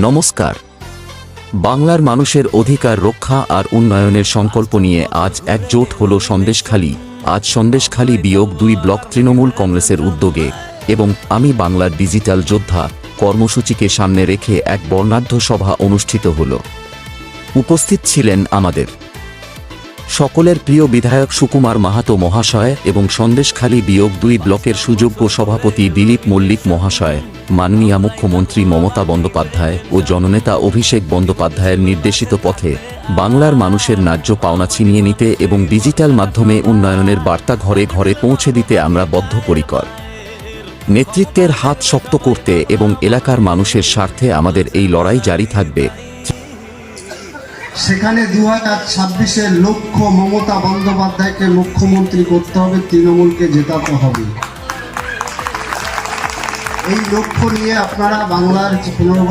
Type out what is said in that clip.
নমস্কার। বাংলার মানুষের অধিকার রক্ষা আর উন্নয়নের সংকল্প নিয়ে আজ একজোট হল সন্দেশখালী। আজ সন্দেশখালী বিয়োগ ২ ব্লক তৃণমূল কংগ্রেসের উদ্যোগে এবং আমি বাংলার ডিজিটাল যোদ্ধা কর্মসূচিকে সামনে রেখে এক বর্ণাঢ্য সভা অনুষ্ঠিত হল। উপস্থিত ছিলেন আমাদের সকলের প্রিয় বিধায়ক সুকুমার মাহাতো মহাশয় এবং সন্দেশখালী বিয়োগ ২ ব্লকের সুযোগ্য সভাপতি দিলীপ মল্লিক মহাশয়, মাননীয় মুখ্যমন্ত্রী মমতা বন্দ্যোপাধ্যায় ও জননেতা অভিষেক বন্দ্যোপাধ্যায়ের নির্দেশিত পথে বাংলার মানুষের ন্যায্য পাওনা ছিনিয়ে নিতে এবং ডিজিটাল মাধ্যমে উন্নয়নের বার্তা ঘরে ঘরে পৌঁছে দিতে আমরা বদ্ধপরিকর। নেতৃত্বের হাত শক্ত করতে এবং এলাকার মানুষের স্বার্থে আমাদের এই লড়াই জারি থাকবে। সেখানে 2026-এর লক্ষ্য মমতা বন্দ্যোপাধ্যায়কে মুখ্যমন্ত্রী করতে হবে, তৃণমূলকে জেতাতে হবে। এই লক্ষ্য নিয়ে আপনারা বাংলার